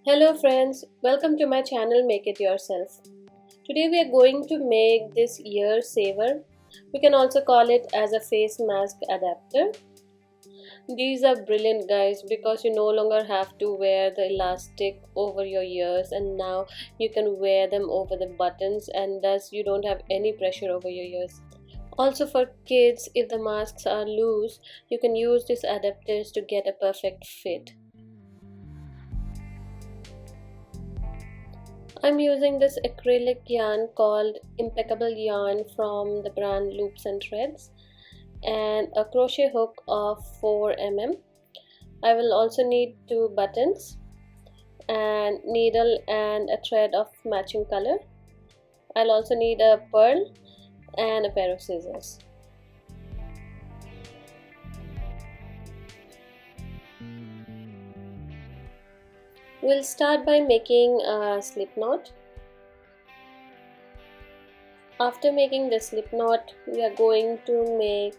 Hello friends, welcome to my channel Make It Yourself. Today we are going to make this ear saver. We can also call it as a face mask adapter. These are brilliant guys because you no longer have to wear the elastic over your ears and now you can wear them over the buttons and thus you don't have any pressure over your ears. Also for kids, if the masks are loose, you can use these adapters to get a perfect fit. I'm using this acrylic yarn called Impeccable yarn from the brand Loops and Threads and a crochet hook of 4 mm. I will also need 2 buttons and needle and a thread of matching color. I'll also need a pearl and a pair of scissors. We'll start by making a slip knot. After making the slip knot, we are going to make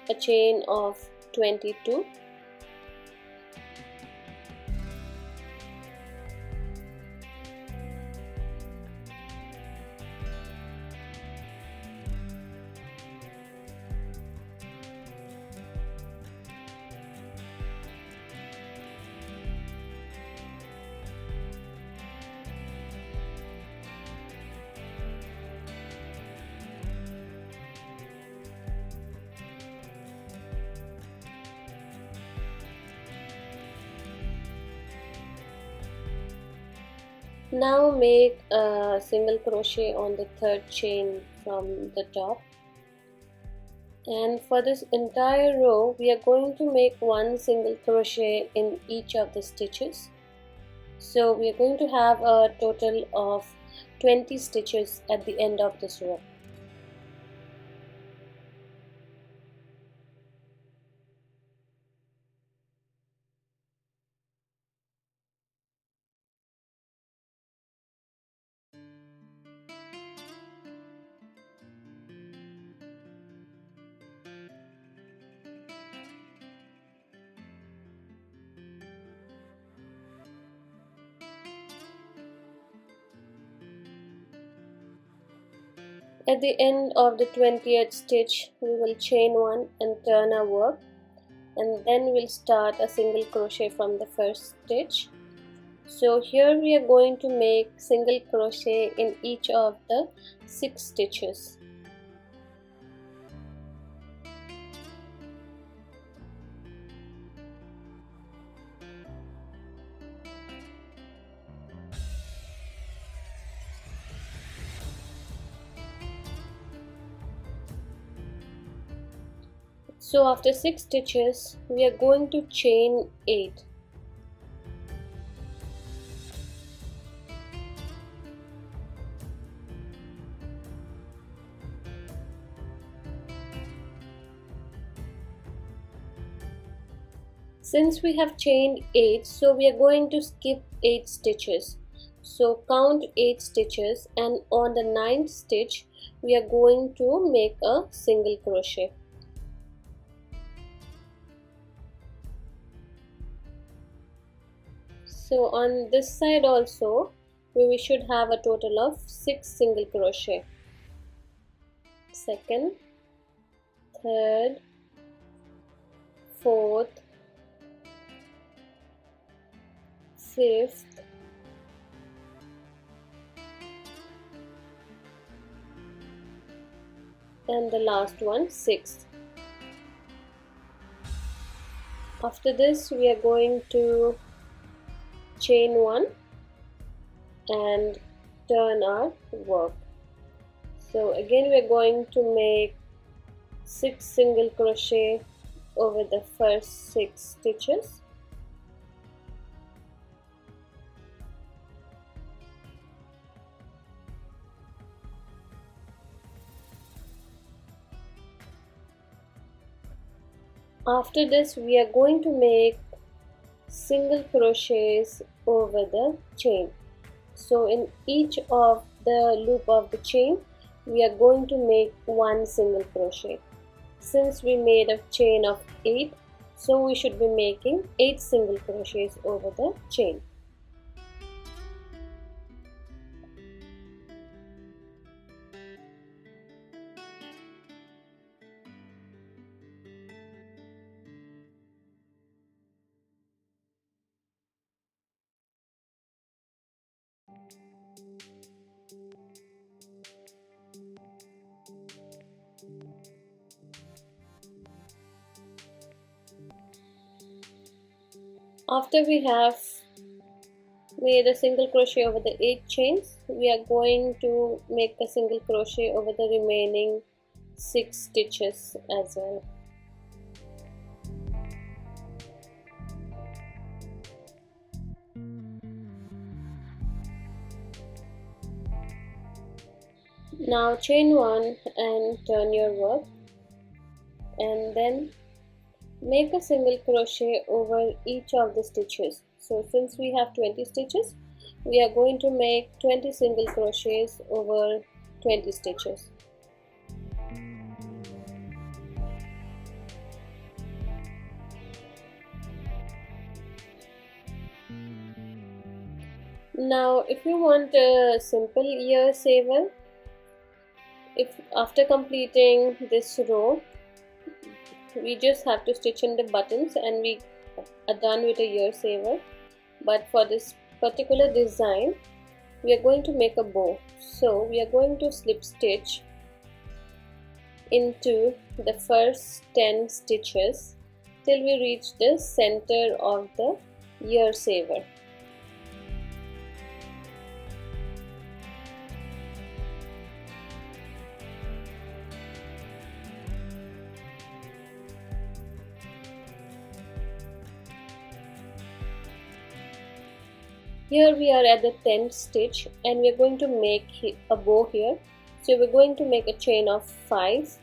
a chain of 22. Now make a single crochet on the third chain from the top, and for this entire row we are going to make one single crochet in each of the stitches. So we are going to have a total of 20 stitches at the end of this row. At the end of the 20th stitch, we will chain one and turn our work, and then we'll start a single crochet from the first stitch. So here we are going to make single crochet in each of the 6 stitches. So after 6 stitches, we are going to chain 8. Since we have chained 8, so we are going to skip 8 stitches. So count 8 stitches, and on the 9th stitch, we are going to make a single crochet. So on this side also, we should have a total of 6 single crochet. Second, third, fourth, fifth, and the last one, sixth. After this, we are going to chain one and turn our work. So again we are going to make 6 single crochet over the first 6 stitches. After this we are going to make single crochets over the chain. So in each of the loop of the chain we are going to make one single crochet. Since we made a chain of 8, so we should be making 8 single crochets over the chain. After we have made a single crochet over the 8 chains, we are going to make a single crochet over the remaining 6 stitches as well. Now chain 1 and turn your work, and then make a single crochet over each of the stitches. So since we have 20 stitches, we are going to make 20 single crochets over 20 stitches. Now if you want a simple ear saver, if after completing this row we just have to stitch in the buttons and we are done with a ear saver, but for this particular design we are going to make a bow. So we are going to slip stitch into the first 10 stitches till we reach the center of the ear saver. Here we are at the 10th stitch and we are going to make a bow here. So we're going to make a chain of 5,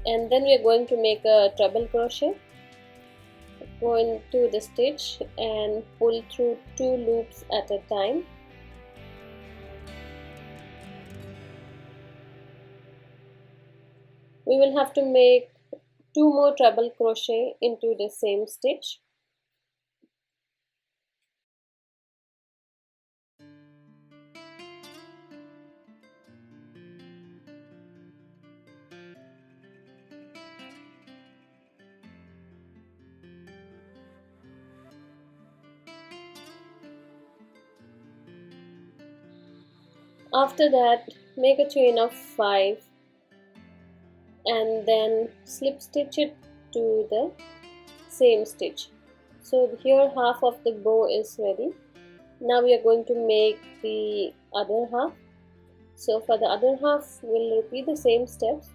and then we are going to make a treble crochet, go into the stitch and pull through 2 loops at a time. We will have to make 2 more treble crochet into the same stitch. After that, make a chain of 5 and then slip stitch it to the same stitch. So here half of the bow is ready. Now we are going to make the other half. So for the other half we'll repeat the same steps.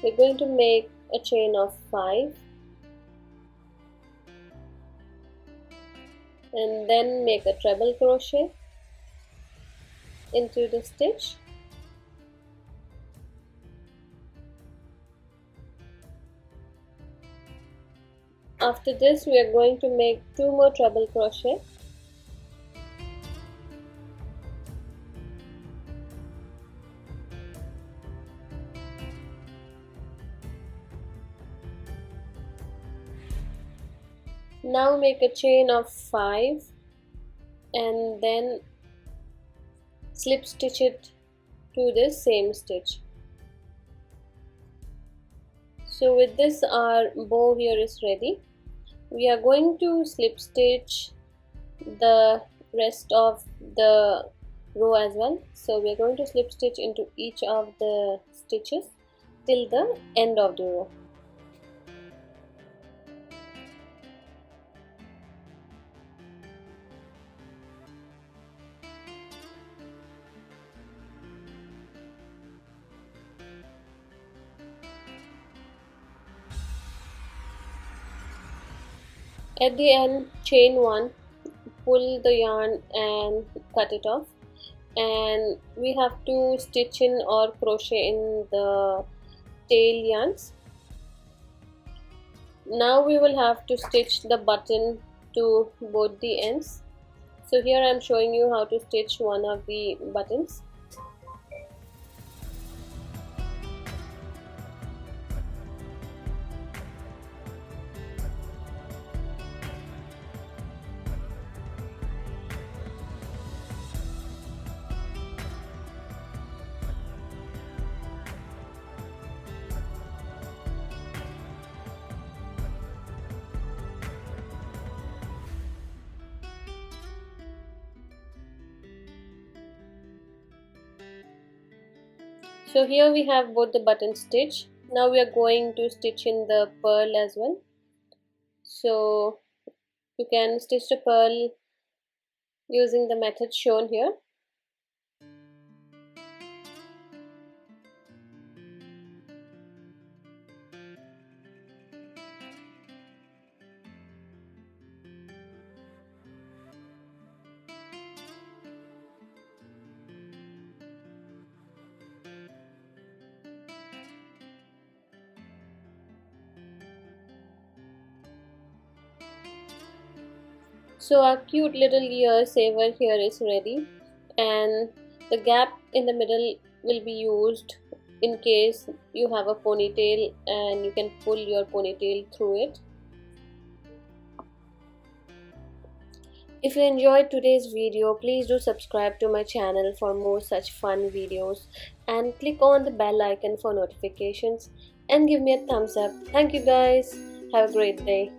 We're going to make a chain of 5 and then make a treble crochet into the stitch. After this we are going to make 2 more treble crochet. Now make a chain of 5 and then slip stitch it to the same stitch. So with this our bow here is ready. We are going to slip stitch the rest of the row as well. So we are going to slip stitch into each of the stitches till the end of the row. At the end, chain 1, pull the yarn and cut it off, and we have to stitch in or crochet in the tail yarns. Now we will have to stitch the button to both the ends. So here I am showing you how to stitch one of the buttons. So here we have both the buttons stitched. Now we are going to stitch in the pearl as well. So you can stitch the pearl using the method shown here. So our cute little ear saver here is ready, and the gap in the middle will be used in case you have a ponytail and you can pull your ponytail through it. If you enjoyed today's video, please do subscribe to my channel for more such fun videos and click on the bell icon for notifications and give me a thumbs up. Thank you guys. Have a great day.